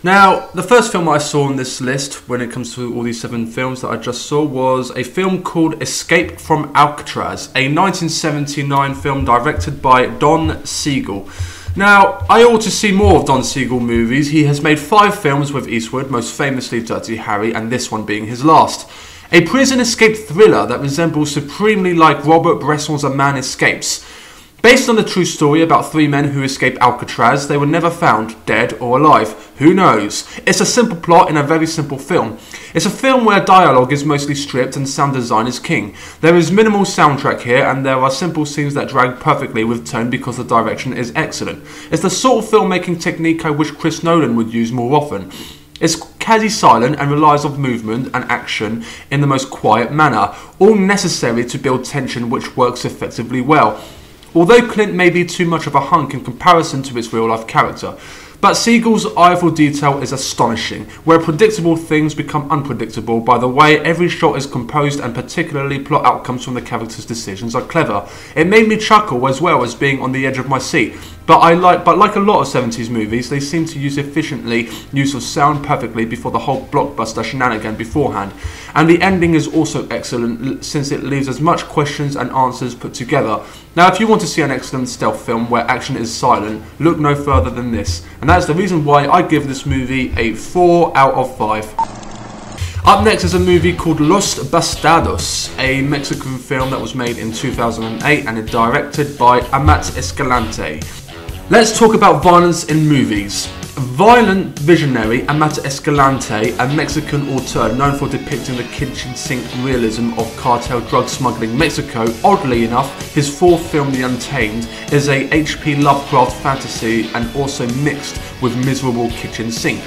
Now, the first film I saw on this list when it comes to all these 7 films that I just saw was a film called Escape from Alcatraz, a 1979 film directed by Don Siegel. Now, I ought to see more of Don Siegel movies. He has made 5 films with Eastwood, most famously Dirty Harry, and this one being his last. A prison escape thriller that resembles supremely like Robert Bresson's A Man Escapes. Based on the true story about 3 men who escaped Alcatraz, they were never found, dead or alive. Who knows? It's a simple plot in a very simple film. It's a film where dialogue is mostly stripped and sound design is king. There is minimal soundtrack here, and there are simple scenes that drag perfectly with tone because the direction is excellent. It's the sort of filmmaking technique I wish Chris Nolan would use more often. It's quasi-silent and relies on movement and action in the most quiet manner, all necessary to build tension, which works effectively well. Although Clint may be too much of a hunk in comparison to its real-life character. But Siegel's eye for detail is astonishing, where predictable things become unpredictable by the way every shot is composed, and particularly plot outcomes from the characters' decisions are clever. It made me chuckle as well as being on the edge of my seat. But like a lot of 70s movies, they seem to use efficiently use of sound perfectly before the whole blockbuster shenanigan beforehand. And the ending is also excellent since it leaves as much questions and answers put together. Now, if you want to see an excellent stealth film where action is silent, look no further than this. And that's the reason why I give this movie a 4 out of 5. Up next is a movie called Los Bastardos, a Mexican film that was made in 2008 and is directed by Amat Escalante. Let's talk about violence in movies. Violent visionary Amat Escalante, a Mexican auteur known for depicting the kitchen sink realism of cartel drug smuggling Mexico. Oddly enough, his 4th film, The Untamed, is a H.P. Lovecraft fantasy and also mixed with miserable kitchen sink.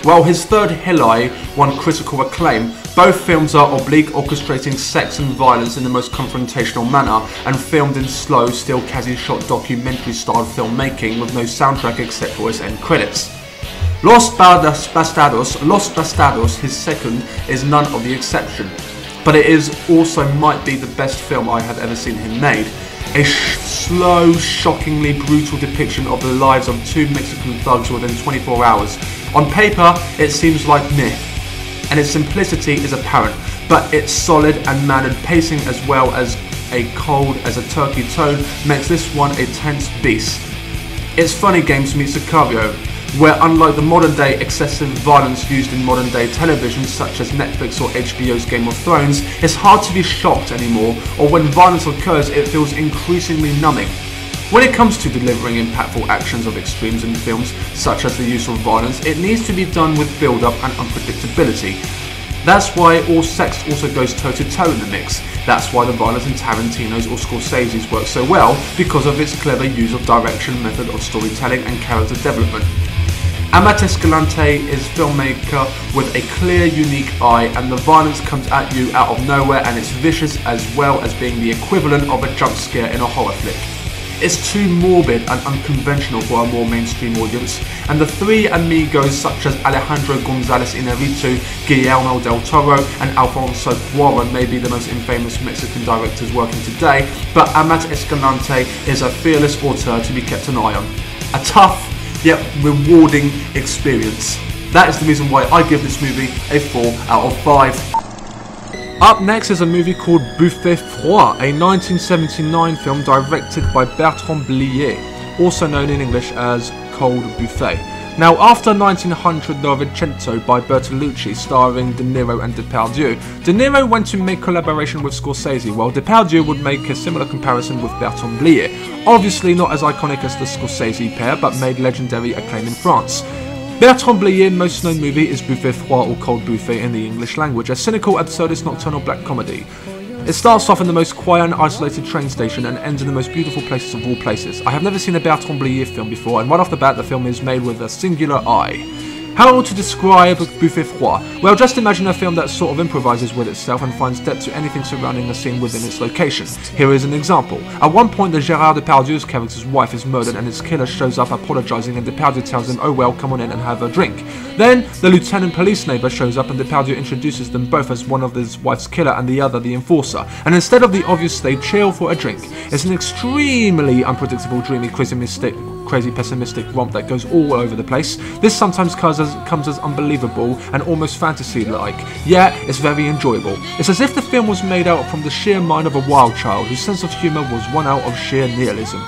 While his 3rd Hillary won critical acclaim, both films are oblique, orchestrating sex and violence in the most confrontational manner, and filmed in slow, still quasi-shot documentary-style filmmaking with no soundtrack except for its end credits. Los Bastardos, his 2nd, is none of the exception, but it is also might be the best film I have ever seen him made. A slow, shockingly brutal depiction of the lives of 2 Mexican thugs within 24 hours. On paper, it seems like myth, and its simplicity is apparent, but its solid and mannered pacing as well as a cold as a turkey tone makes this one a tense beast. It's Funny Games meets Sicario, where unlike the modern day excessive violence used in modern day television such as Netflix or HBO's Game of Thrones, it's hard to be shocked anymore, or when violence occurs it feels increasingly numbing. When it comes to delivering impactful actions of extremes in films such as the use of violence, it needs to be done with build-up and unpredictability. That's why all sex also goes toe-to-toe in the mix. That's why the violence in Tarantino's or Scorsese's works so well, because of its clever use of direction, method of storytelling and character development. Amat Escalante is a filmmaker with a clear, unique eye, and the violence comes at you out of nowhere, and it's vicious as well as being the equivalent of a jump scare in a horror flick. It's too morbid and unconventional for a more mainstream audience, and the 3 amigos such as Alejandro González Iñárritu, Guillermo del Toro and Alfonso Cuarón may be the most infamous Mexican directors working today, but Amat Escalante is a fearless auteur to be kept an eye on. A tough, yet rewarding experience. That is the reason why I give this movie a 4 out of 5. Up next is a movie called Buffet Froid, a 1979 film directed by Bertrand Blier, also known in English as Cold Buffet. Now, after 1900 Novecento by Bertolucci starring De Niro and Depardieu, De Niro went to make collaboration with Scorsese, while Depardieu would make a similar comparison with Bertrand Blier. Obviously not as iconic as the Scorsese pair, but made legendary acclaim in France. Bertrand Blier's most known movie is Buffet Froid, or Cold Buffet in the English language, a cynical, absurdist, nocturnal black comedy. It starts off in the most quiet and isolated train station and ends in the most beautiful places of all places. I have never seen a Bertrand Blier film before, and right off the bat the film is made with a singular eye. How to describe Buffet Froid? Well, just imagine a film that sort of improvises with itself and finds depth to anything surrounding a scene within its location. Here is an example. At one point, the Gerard Depardieu's character's wife is murdered and his killer shows up apologizing, and Depardieu tells him, "Oh well, come on in and have a drink." Then, the lieutenant police neighbor shows up and Depardieu introduces them both as one of his wife's killer and the other the enforcer. And instead of the obvious they chill for a drink, it's an extremely unpredictable, dreamy, crazy mistake. crazy pessimistic romp that goes all over the place. This sometimes comes as unbelievable and almost fantasy-like, yet it's very enjoyable. It's as if the film was made out from the sheer mind of a wild child whose sense of humour was won out of sheer nihilism.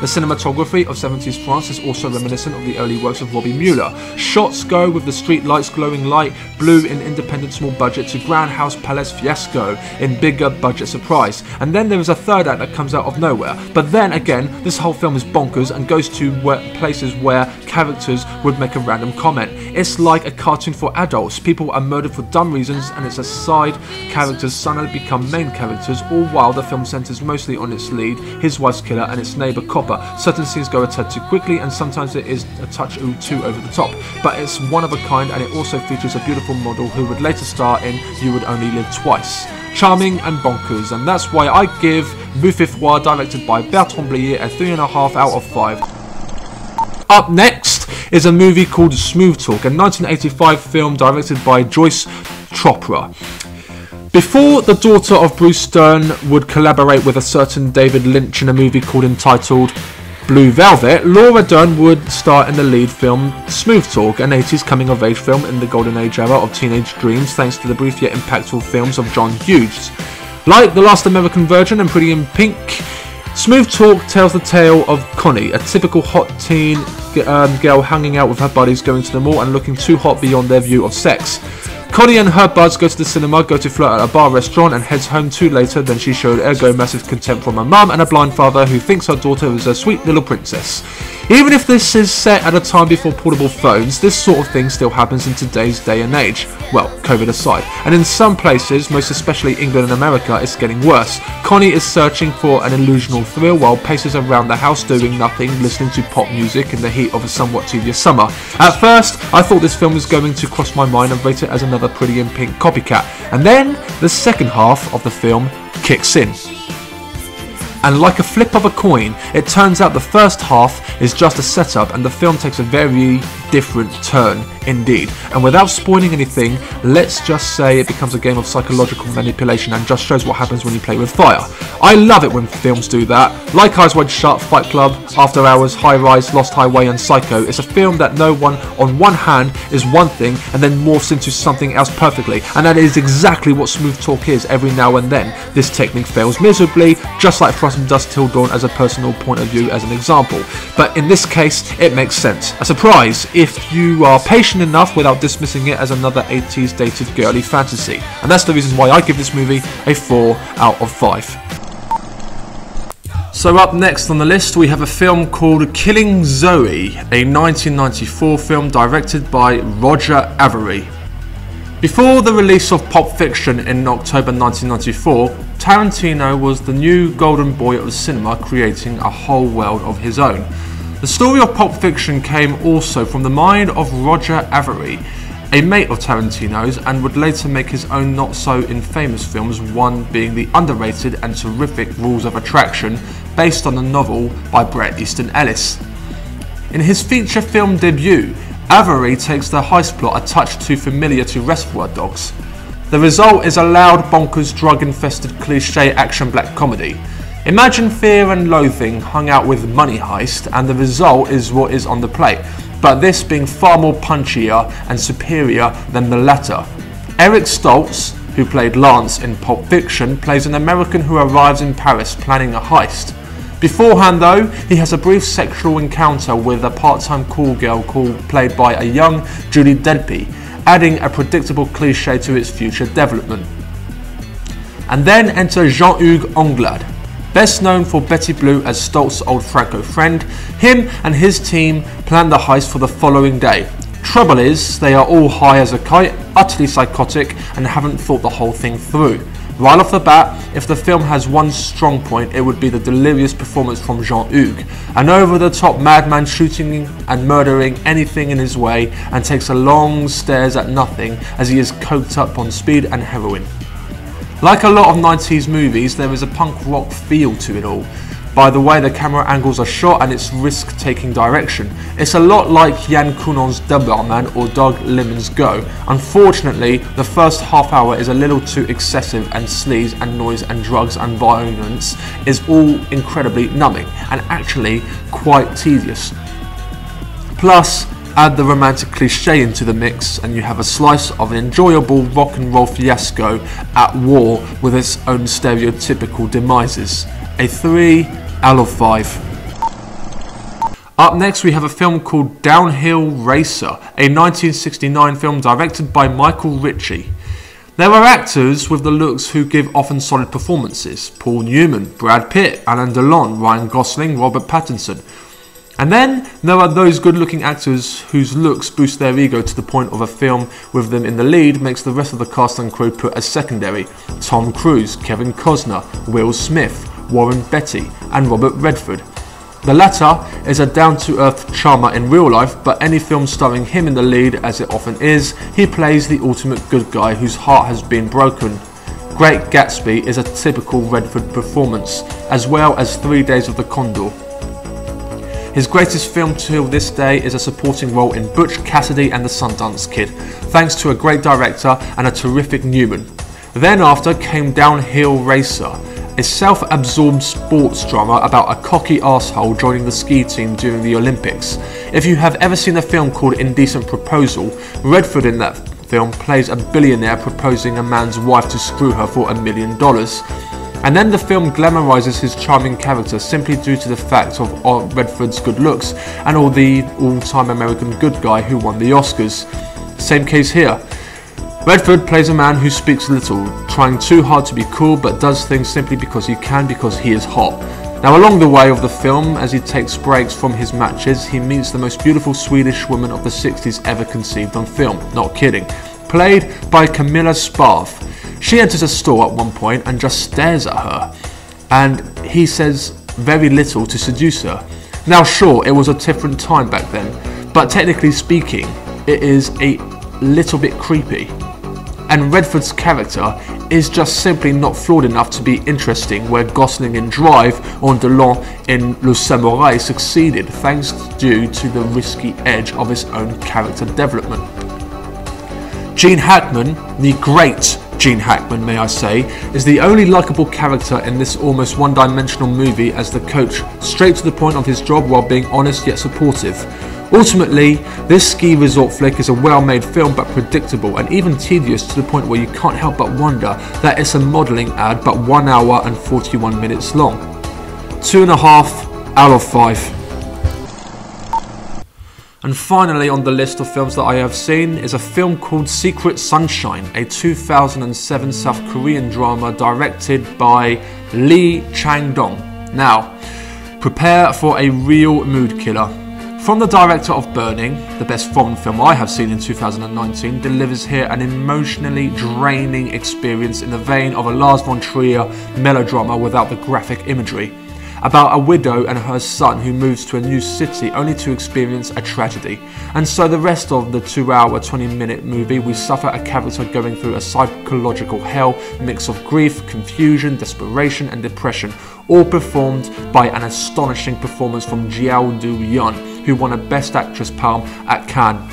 The cinematography of 70s France is also reminiscent of the early works of Robbie Muller. Shots go with the street lights glowing light blue in independent small budget to grand house palace fiasco in bigger budget surprise. And then there is a third act that comes out of nowhere. But then again, this whole film is bonkers and goes to places where characters would make a random comment. It's like a cartoon for adults. People are murdered for dumb reasons and it's a side characters suddenly become main characters, all while the film centers mostly on its lead, his wife's killer and its neighbor copper. Certain scenes go a tad too quickly and sometimes it is a touch too over the top, but it's one of a kind and it also features a beautiful model who would later star in You Would Only Live Twice. Charming and bonkers, and that's why I give Bouffifoire, directed by Bertrand Blier, a 3.5 out of 5. Up next is a movie called Smooth Talk, a 1985 film directed by Joyce Chopra. Before the daughter of Bruce Dern would collaborate with a certain David Lynch in a movie entitled Blue Velvet, Laura Dern would star in the lead film Smooth Talk, an 80s coming-of-age film in the golden age era of teenage dreams thanks to the brief yet impactful films of John Hughes. Like The Last American Virgin and Pretty in Pink, Smooth Talk tells the tale of Connie, a typical hot teen girl hanging out with her buddies, going to the mall and looking too hot beyond their view of sex. Connie and her buds go to the cinema, go to flirt at a bar restaurant and heads home too later than she showed, ergo massive contempt from her mum and a blind father who thinks her daughter is a sweet little princess. Even if this is set at a time before portable phones, this sort of thing still happens in today's day and age. Well, COVID aside. And in some places, most especially England and America, it's getting worse. Connie is searching for an illusional thrill while paces around the house doing nothing, listening to pop music in the heat of a somewhat tedious summer. At first, I thought this film was going to cross my mind and rate it as another Pretty in Pink copycat. And then, the second half of the film kicks in. And like a flip of a coin, it turns out the first half is just a setup and the film takes a very different turn indeed. And without spoiling anything, let's just say it becomes a game of psychological manipulation and just shows what happens when you play with fire. I love it when films do that. Like Eyes Wide Shut, Fight Club, After Hours, High Rise, Lost Highway and Psycho, it's a film that no one on one hand is one thing and then morphs into something else perfectly, and that is exactly what Smooth Talk is every now and then. This technique fails miserably, just like From Dusk Till Dawn as a personal point of view as an example, but in this case it makes sense. A surprise if you are patient enough without dismissing it as another 80s dated girly fantasy, and that's the reason why I give this movie a 4 out of 5. So up next on the list we have a film called Killing Zoe, a 1994 film directed by Roger Avary. Before the release of Pulp Fiction in October 1994, Tarantino was the new golden boy of the cinema, creating a whole world of his own. The story of Pulp Fiction came also from the mind of Roger Avary, a mate of Tarantino's, and would later make his own not so infamous films, one being the underrated and terrific Rules of Attraction, based on a novel by Bret Easton Ellis. In his feature film debut, Avary takes the heist plot a touch too familiar to Reservoir Dogs. The result is a loud, bonkers, drug-infested, cliché action black comedy. Imagine Fear and Loathing hung out with Money Heist, and the result is what is on the plate, but this being far more punchier and superior than the latter. Eric Stoltz, who played Lance in Pulp Fiction, plays an American who arrives in Paris planning a heist. Beforehand though, he has a brief sexual encounter with a part-time call girl played by a young Julie Delpy, adding a predictable cliché to its future development. And then enter Jean-Hugues Anglade, best known for Betty Blue as Stoltz's old Franco friend. Him and his team plan the heist for the following day. Trouble is, they are all high as a kite, utterly psychotic, and haven't thought the whole thing through. Right off the bat, if the film has one strong point, it would be the delirious performance from Jean-Hugues, an over-the-top madman shooting and murdering anything in his way, and takes a long stares at nothing as he is coked up on speed and heroin. Like a lot of 90s movies, there is a punk rock feel to it all. by the way the camera angles are shot and its risk-taking direction. It's a lot like Yann Counon's Depardieu or Doug Liman's Go. Unfortunately, the first half hour is a little too excessive, and sleaze and noise and drugs and violence is all incredibly numbing and actually quite tedious. Plus, add the romantic cliche into the mix and you have a slice of an enjoyable rock and roll fiasco at war with its own stereotypical demises. A 3 out of 5. Up next we have a film called Downhill Racer, a 1969 film directed by Michael Ritchie. There are actors with the looks who give often solid performances: Paul Newman, Brad Pitt, Alain Delon, Ryan Gosling, Robert Pattinson. And then there are those good-looking actors whose looks boost their ego to the point of a film with them in the lead makes the rest of the cast and crew put as secondary: Tom Cruise, Kevin Costner, Will Smith, Warren Beatty and Robert Redford. The latter is a down-to-earth charmer in real life, but any film starring him in the lead, as it often is, he plays the ultimate good guy whose heart has been broken. Great Gatsby is a typical Redford performance, as well as 3 Days of the Condor. His greatest film till this day is a supporting role in Butch Cassidy and the Sundance Kid, thanks to a great director and a terrific Newman. Then after came Downhill Racer, a self-absorbed sports drama about a cocky arsehole joining the ski team during the Olympics. If you have ever seen a film called Indecent Proposal, Redford in that film plays a billionaire proposing a man's wife to screw her for $1 million. And then the film glamorizes his charming character simply due to the fact of Redford's good looks and the all-time American good guy who won the Oscars. Same case here. Redford plays a man who speaks little, trying too hard to be cool but does things simply because he can, because he is hot. Now along the way of the film, as he takes breaks from his matches, he meets the most beautiful Swedish woman of the 60s ever conceived on film, not kidding, played by Camilla Sparv. She enters a store at one point and just stares at her, and he says very little to seduce her. Now sure, it was a different time back then, but technically speaking, it is a little bit creepy. And Redford's character is just simply not flawed enough to be interesting, where Gosling in Drive or Delon in Le Samouraï succeeded, thanks due to the risky edge of his own character development. Gene Hackman, the great Gene Hackman may I say, is the only likeable character in this almost one-dimensional movie as the coach, straight to the point of his job while being honest yet supportive. Ultimately, this ski resort flick is a well-made film but predictable and even tedious to the point where you can't help but wonder that it's a modelling ad but 1 hour and 41 minutes long. 2.5 out of 5. And finally on the list of films that I have seen is a film called Secret Sunshine, a 2007 South Korean drama directed by Lee Chang-dong. Now, prepare for a real mood killer. From the director of Burning, the best foreign film I have seen in 2019, delivers here an emotionally draining experience in the vein of a Lars von Trier melodrama without the graphic imagery, about a widow and her son who moves to a new city only to experience a tragedy. And so the rest of the 2-hour, 20-minute movie, we suffer a character going through a psychological hell, mix of grief, confusion, desperation and depression, all performed by an astonishing performance from Jiao Do-yeon, who won a Best Actress palm at Cannes.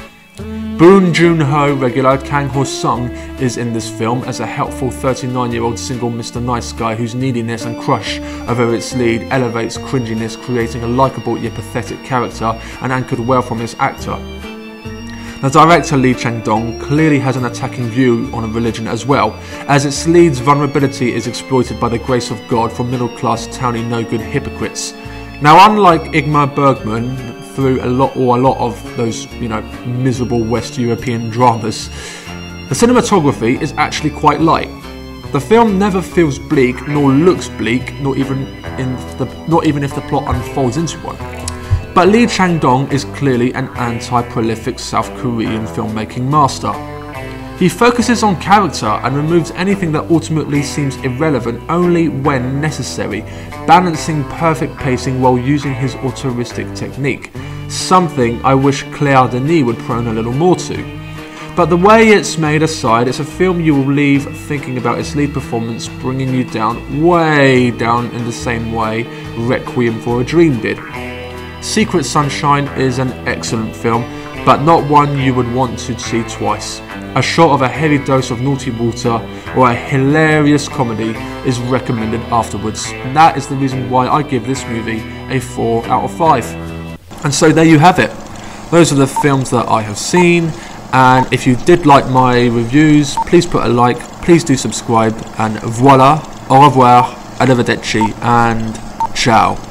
Boon Joon-ho regular Kang Ho-sung is in this film as a helpful 39-year-old single Mr. Nice Guy whose neediness and crush over its lead elevates cringiness, creating a likeable yet pathetic character and anchored well from his actor. The director Lee Chang-dong clearly has an attacking view on religion as well, as its lead's vulnerability is exploited by the grace of God for middle-class towny no-good hypocrites. Now unlike Ingmar Bergman, through a lot of those, miserable West European dramas, the cinematography is actually quite light. The film never feels bleak nor looks bleak, not even if the plot unfolds into one. But Lee Chang-dong is clearly an anti-prolific South Korean filmmaking master. He focuses on character and removes anything that ultimately seems irrelevant only when necessary, balancing perfect pacing while using his autoristic technique, something I wish Claire Denis would prone a little more to. But the way it's made aside, it's a film you will leave thinking about its lead performance, bringing you down, way down in the same way Requiem for a Dream did. Secret Sunshine is an excellent film, but not one you would want to see twice. A shot of a heavy dose of naughty water or a hilarious comedy is recommended afterwards. And that is the reason why I give this movie a 4 out of 5. And so there you have it. Those are the films that I have seen. And if you did like my reviews, please put a like, please do subscribe, and voila, au revoir, arrivederci, and ciao.